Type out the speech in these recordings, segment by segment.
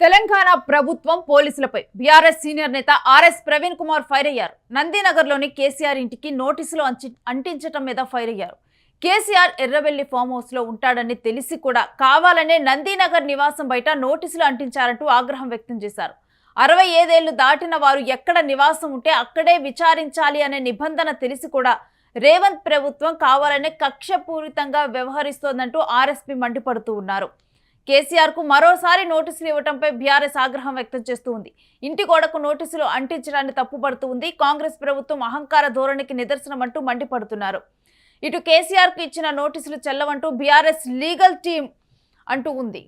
తెలంగాణ ప్రభుత్వం పోలీసులపై BRS senior నేత ఆర్ఎస్ ప్రవీణ్ కుమార్ ఫైర్ అయ్యారు. నందినగర్లోని కేసీఆర్ ఇంటికి నోటీసులు అంటించడం మీద ఫైర్ అయ్యారు. కేసీఆర్ ఎర్రవెల్లి ఫామ్ హౌస్ లో ఉంటాడని తెలిసి కూడా కావాలనే నందినగర్ నివాసం బయట నోటీసులు అంటించారంటూ ఆగ్రహం వ్యక్తం చేశారు. 65 ఏళ్లు దాటిన వారు ఎక్కడ నివాసం ఉంటే అక్కడే విచారించాలి అనే నిబంధన తెలిసి కూడా రేవంత్ ప్రభుత్వం కావాలనే కక్షపూరితంగా వ్యవహరిస్తోందంటూ ఆర్ఎస్పీ మండిపడుతూ ఉన్నారు. కేసీఆర్ కు మరోసారి నోటీసులు ఇవ్వడంపై బీఆర్ఎస్ ఆగ్రహం వ్యక్తం చేస్తూ ఉంది. ఇంటి గోడకు నోటీసులు అంటించడాన్ని తప్పుపడుతూ ఉంది. కాంగ్రెస్ ప్రభుత్వం అహంకార ధోరణికి నిదర్శనమంటూ మండిపడుతున్నారు. ఇటు కేసీఆర్ కు ఇచ్చిన నోటీసులు చెల్లవంటూ బీఆర్ఎస్ లీగల్ టీం అంటూ ఉంది.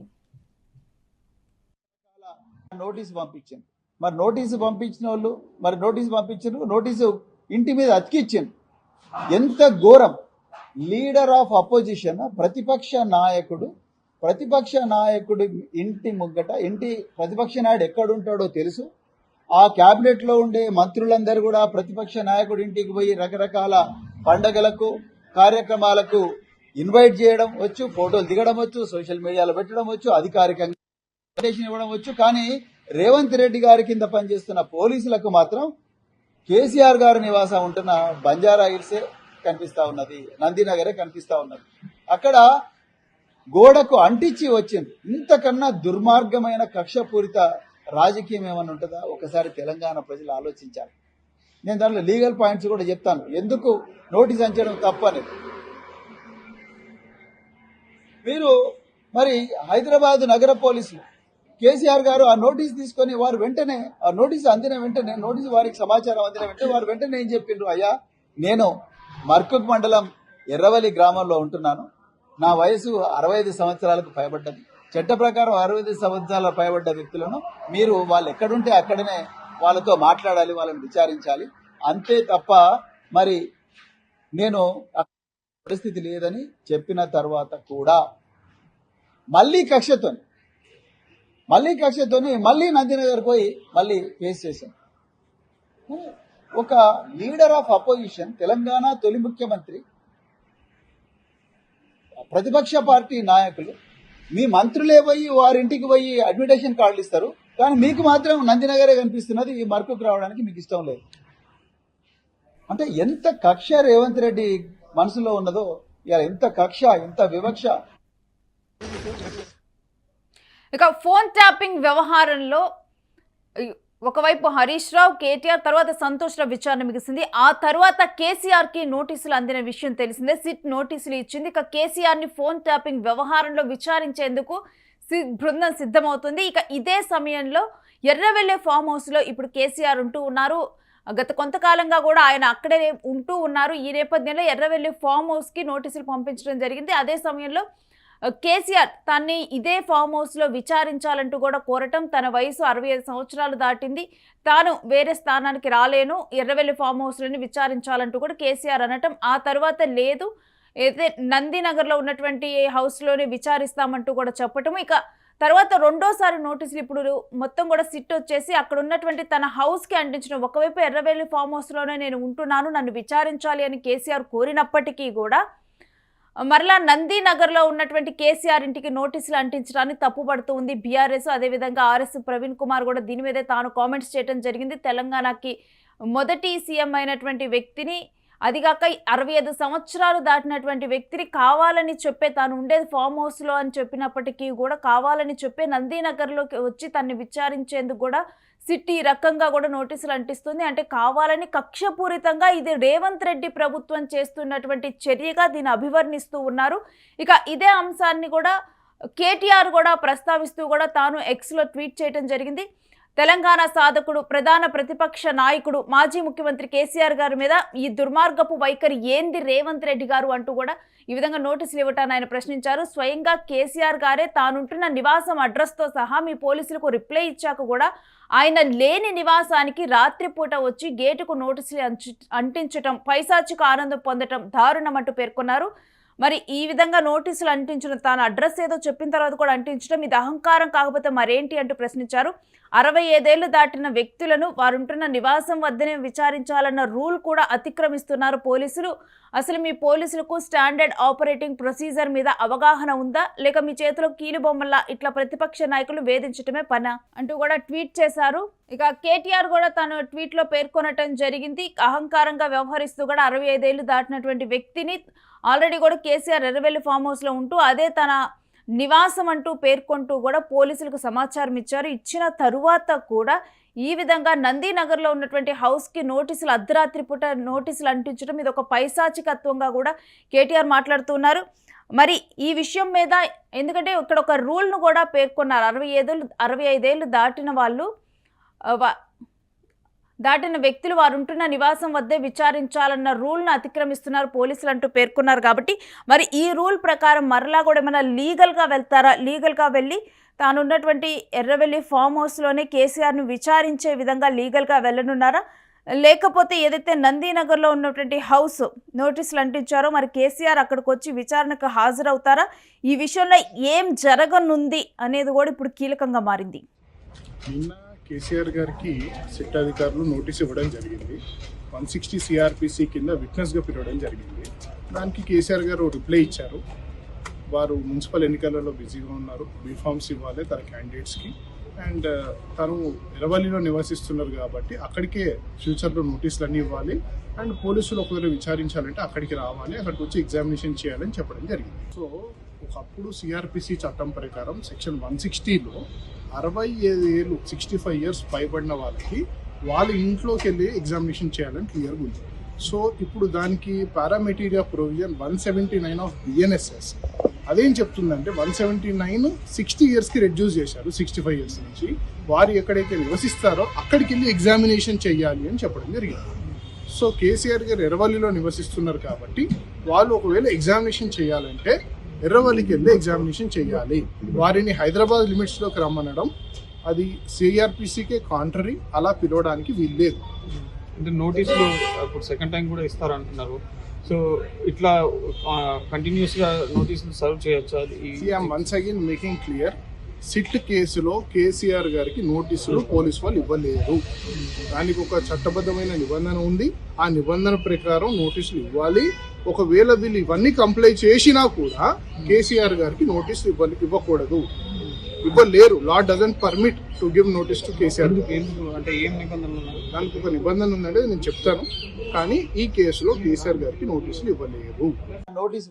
నోటీసు పంపించాను. మరి నోటీసు పంపించిన వాళ్ళు నోటీసు పంపించారు, నోటీసు ఇంటి మీద అతికిచ్చాను. ఎంత ఘోరం! లీడర్ ఆఫ్ అపోజిషన్, ప్రతిపక్ష నాయకుడు ఇంటి ముగ్గట, ప్రతిపక్ష నాయుడు ఎక్కడుంటాడో తెలుసు. ఆ క్యాబినెట్ లో ఉండే మంత్రులందరూ కూడా ప్రతిపక్ష నాయకుడు ఇంటికి పోయి రకరకాల పండగలకు కార్యక్రమాలకు ఇన్వైట్ చేయడం వచ్చు, ఫోటోలు దిగడం వచ్చు, సోషల్ మీడియాలో పెట్టడం వచ్చు, అధికారికంగా ఇవ్వడం వచ్చు. కానీ రేవంత్ రెడ్డి గారి కింద పనిచేస్తున్న పోలీసులకు మాత్రం కేసీఆర్ గారు నివాసం ఉంటున్న బంజారా హిల్సే కనిపిస్తా ఉన్నది, నందినగరే కనిపిస్తా ఉన్నది. అక్కడ గోడకు అంటించి వచ్చింది. ఇంతకన్నా దుర్మార్గమైన కక్షపూరిత రాజకీయం ఏమన్నా ఉంటుందా? ఒకసారి తెలంగాణ ప్రజలు ఆలోచించాలి. నేను దాంట్లో లీగల్ పాయింట్స్ కూడా చెప్తాను, ఎందుకు నోటీస్ అంచడం తప్పని. మీరు మరి హైదరాబాద్ నగర పోలీసులు కేసీఆర్ గారు ఆ నోటీస్ తీసుకొని వారు వెంటనే ఆ నోటీసు అందిన వెంటనే వారికి సమాచారం అందిన వెంటనే వారు వెంటనే ఏం చెప్పిండ్రు? అయ్యా, నేను మర్కుక్ మండలం ఎర్రవల్లి గ్రామంలో ఉంటున్నాను. నా వయసు 65 సంవత్సరాలకు పైబడ్డది. చట్ట ప్రకారం 65 సంవత్సరాల పైబడ్డ వ్యక్తులను మీరు వాళ్ళు ఎక్కడుంటే అక్కడనే వాళ్ళతో మాట్లాడాలి, వాళ్ళని విచారించాలి, అంతే తప్ప మరి నేను పరిస్థితి లేదని చెప్పిన తర్వాత కూడా మళ్ళీ కక్షతోని మళ్ళీ నందినగర్ పోయి మళ్ళీ కేసు చేశాను. ఒక లీడర్ ఆఫ్ అపోజిషన్, తెలంగాణ తొలి ముఖ్యమంత్రి, ప్రతిపక్ష పార్టీ నాయకులు, మీ మంత్రులే పోయి వారింటికి పోయి అడ్మిటేషన్ కార్డులు ఇస్తారు, కానీ మీకు మాత్రం నందినగరే కనిపిస్తున్నది. ఈ మార్కుకు రావడానికి మీకు ఇష్టం లేదు. అంటే ఎంత కక్ష రేవంత్ రెడ్డి మనసులో ఉన్నదో, ఎంత కక్ష, ఎంత వివక్ష. ఇక ఫోన్ ట్యాపింగ్ వ్యవహారంలో ఒకవైపు హరీష్ రావు, కేటీఆర్, తర్వాత సంతోష్ రావు విచారణ ముగిసింది. ఆ తర్వాత కేసీఆర్ కి నోటీసులు అందిన విషయం తెలిసిందే. సిట్ నోటీసులు ఇచ్చింది. ఇక కేసీఆర్ ని ఫోన్ ట్యాపింగ్ వ్యవహారంలో విచారించేందుకు బృందం సిద్ధమవుతుంది. ఇక ఇదే సమయంలో ఎర్రవెల్లి ఫామ్ హౌస్ లో ఇప్పుడు కేసీఆర్ ఉంటూ ఉన్నారు. గత కొంతకాలంగా కూడా ఆయన అక్కడే ఉంటూ ఉన్నారు. ఈ నేపథ్యంలో ఎర్రవెల్లి ఫామ్ హౌస్ కి నోటీసులు పంపించడం జరిగింది. అదే సమయంలో కేసీఆర్ తన్ని ఇదే ఫామ్ హౌస్ లో విచారించాలంటూ కూడా కోరటం, తన వయసు 65 సంవత్సరాలు దాటింది, తాను వేరే స్థానానికి రాలేను, ఎర్రవెల్లి ఫామ్ హౌస్ లోని విచారించాలంటూ కూడా కేసీఆర్ అనటం, ఆ తర్వాత లేదు అయితే నందినగర్ లో ఉన్నటువంటి హౌస్ లోనే విచారిస్తామంటూ కూడా చెప్పటం. ఇక తర్వాత రెండోసారి నోటీసులు ఇప్పుడు మొత్తం కూడా సిట్ వచ్చేసి అక్కడ ఉన్నటువంటి తన హౌస్ కి అంటించడం. ఒకవైపు ఎర్రవెల్లి ఫామ్ హౌస్ లోనే నేను ఉంటున్నాను, నన్ను విచారించాలి అని కేసీఆర్ కోరినప్పటికీ కూడా మరలా నందినగర్ లో ఉన్నటువంటి కేసీఆర్ ఇంటికి నోటీసులు అంటించడాన్ని తప్పుపడుతూ ఉంది బీఆర్ఎస్. అదేవిధంగా ఆర్ఎస్ ప్రవీణ్ కుమార్ కూడా దీని మీదే తాను కామెంట్స్ చేయడం జరిగింది. తెలంగాణకి మొదటి సీఎం అయినటువంటి వ్యక్తిని, అదిగాక 65 సంవత్సరాలు దాటినటువంటి వ్యక్తిని కావాలని చెప్పే తాను ఉండేది ఫామ్ హౌస్ లో అని చెప్పినప్పటికీ కూడా కావాలని చెప్పే నందినగర్లోకి వచ్చి తనని విచారించేందుకు కూడా సిట్ ఈ రకంగా కూడా నోటీసులు అంటిస్తుంది. అంటే కావాలని కక్షపూరితంగా ఇది రేవంత్ రెడ్డి ప్రభుత్వం చేస్తున్నటువంటి చర్యగా దీన్ని అభివర్ణిస్తూ ఉన్నారు. ఇక ఇదే అంశాన్ని కూడా కేటీఆర్ కూడా ప్రస్తావిస్తూ కూడా తాను ఎక్స్ లో ట్వీట్ చేయడం జరిగింది. తెలంగాణ సాధకుడు, ప్రధాన ప్రతిపక్ష నాయకుడు, మాజీ ముఖ్యమంత్రి కేసీఆర్ గారి మీద ఈ దుర్మార్గపు వైఖరి ఏంది రేవంత్ రెడ్డి గారు అంటూ కూడా ఈ విధంగా నోటీసులు ఇవ్వటాన్ని ఆయన ప్రశ్నించారు. స్వయంగా కేసీఆర్ గారే తానుంటున్న నివాసం అడ్రస్ తో సహా మీ పోలీసులకు రిప్లై ఇచ్చాక కూడా ఆయన లేని నివాసానికి రాత్రిపూట వచ్చి గేటుకు నోటీసులు అంటించటం, పైశాచిక ఆనందం పొందటం దారుణమంటూ పేర్కొన్నారు. మరి ఈ విధంగా నోటీసులు అంటించడం, తాను అడ్రస్ ఏదో చెప్పిన తర్వాత కూడా అంటించడం ఇది అహంకారం కాకపోతే మరేంటి అంటూ ప్రశ్నించారు. 65 ఏళ్లు దాటిన వ్యక్తులను వారుంటున్న నివాసం వద్దనే విచారించాలన్న రూల్ కూడా అతిక్రమిస్తున్నారు పోలీసులు. అసలు మీ పోలీసులకు స్టాండర్డ్ ఆపరేటింగ్ ప్రొసీజర్ మీద అవగాహన ఉందా, లేక మీ చేతిలో కీలుబొమ్మల్లా ఇట్లా ప్రతిపక్ష నాయకులు వేధించడమే పనా అంటూ కూడా ట్వీట్ చేశారు. ఇక కేటీఆర్ కూడా తను ట్వీట్ లో పేర్కొనటం జరిగింది. అహంకారంగా వ్యవహరిస్తూ కూడా 65 ఏళ్లు దాటినటువంటి వ్యక్తిని ఆల్రెడీ కూడా కేసీఆర్ ఎర్రవెల్లి ఫామ్ హౌస్ లో ఉంటూ అదే తన నివాసం అంటూ పేర్కొంటూ కూడా పోలీసులకు సమాచారం ఇచ్చారు. ఇచ్చిన తరువాత కూడా ఈ విధంగా నందీనగర్లో ఉన్నటువంటి హౌస్కి నోటీసులు, అర్ధరాత్రి పూట నోటీసులు అంటించడం ఇది ఒక పైశాచికత్వంగా కూడా కేటీఆర్ మాట్లాడుతున్నారు. మరి ఈ విషయం మీద ఎందుకంటే ఇక్కడ ఒక రూల్ను కూడా పేర్కొన్నారు. 65 ఏళ్ళు దాటిన వాళ్ళు దాటిన వ్యక్తులు వారు ఉంటున్న నివాసం వద్దే విచారించాలన్న రూల్ను అతిక్రమిస్తున్నారు పోలీసులు అంటూ పేర్కొన్నారు. కాబట్టి మరి ఈ రూల్ ప్రకారం మరలా కూడా ఏమైనా లీగల్గా వెళ్తారా, లీగల్గా వెళ్ళి తాను ఉన్నటువంటి ఎర్రవెల్లి ఫామ్ హౌస్లోనే కేసీఆర్ను విచారించే విధంగా లీగల్గా వెళ్ళనున్నారా, లేకపోతే ఏదైతే నందీనగర్లో ఉన్నటువంటి హౌస్ నోటీసులు అంటించారో మరి కేసీఆర్ అక్కడికి వచ్చి విచారణకు హాజరవుతారా, ఈ విషయంలో ఏం జరగనుంది అనేది కూడా ఇప్పుడు కీలకంగా మారింది. నిన్న కేసీఆర్ గారికి సిట్ అధికారులు నోటీస్ ఇవ్వడం జరిగింది. 160 సిఆర్పిసి కింద విట్నెస్గా పిలవడం జరిగింది. దానికి కేసీఆర్ గారు రిప్లై ఇచ్చారు. వారు మున్సిపల్ ఎన్నికలలో బిజీగా ఉన్నారు, బీఫామ్స్ ఇవ్వాలి తన క్యాండిడేట్స్కి, అండ్ తను ఎర్రవల్లిలో నివసిస్తున్నారు కాబట్టి అక్కడికే ఫ్యూచర్లో నోటీసులు అన్నీ ఇవ్వాలి, అండ్ పోలీసులు ఒకవేళ విచారించాలంటే అక్కడికి రావాలి, అక్కడికి వచ్చి ఎగ్జామినేషన్ చేయాలని చెప్పడం జరిగింది. సో ఒకప్పుడు సిఆర్పిసి చట్టం ప్రకారం సెక్షన్ 160లో 65 ఏళ్ళు 65 ఇయర్స్ పైబడిన వాళ్ళకి వాళ్ళ ఇంట్లోకి వెళ్ళి ఎగ్జామినేషన్ చేయాలని క్లియర్గా ఉంది. సో ఇప్పుడు దానికి పారామెటీరియా ప్రొవిజన్ 179 ఆఫ్ బిఎన్ఎస్ఎస్ అదేం చెప్తుందంటే 179 60 ఇయర్స్కి రెడ్యూస్ చేశారు. 65 ఇయర్స్ నుంచి వారు ఎక్కడైతే నివసిస్తారో అక్కడికి వెళ్ళి ఎగ్జామినేషన్ చేయాలి అని చెప్పడం జరిగింది. సో కేసీఆర్ గారు ఎర్రవల్లిలో నివసిస్తున్నారు కాబట్టి వాళ్ళు ఒకవేళ ఎగ్జామినేషన్ చేయాలంటే ఎర్రవల్లికి వెళ్ళి ఎగ్జామినేషన్ చేయాలి. వారిని హైదరాబాద్ లిమిట్స్లోకి రమ్మనడం అది సిఆర్పిసికే కాంట్రరీ, అలా పిలవడానికి వీల్లేదు. అంటే నోటీసులు ఇప్పుడు సెకండ్ టైం కూడా ఇస్తారంటున్నారు. సో ఇట్లా కంటిన్యూస్గా నోటీసులు సర్వ్ చేయొచ్చా? Once again making clear, SIT కేసులో కేసీఆర్ గారికి నోటీసులు పోలీసు వాళ్ళు ఇవ్వలేరు. దానికి ఒక చట్టబద్ధమైన నిబంధన ఉంది. ఆ నిబంధన ప్రకారం నోటీసులు ఇవ్వాలి. ఒకవేళ వీళ్ళు ఇవన్నీ కంప్లై చేసినా కూడా కేసీఆర్ గారికి నోటీసులు ఇవ్వకూడదు, ఇవ్వలేరు. Law doesn't permit to give notice to KCR. అంటే ఏం నిబంధనలు ఉన్నాయి? దానికి ఒక నిబంధన ఉందంటే నేను చెప్తాను, కానీ ఈ కేసులో కేసీఆర్ గారికి నోటీసులు ఇవ్వలేరు. నోటీస్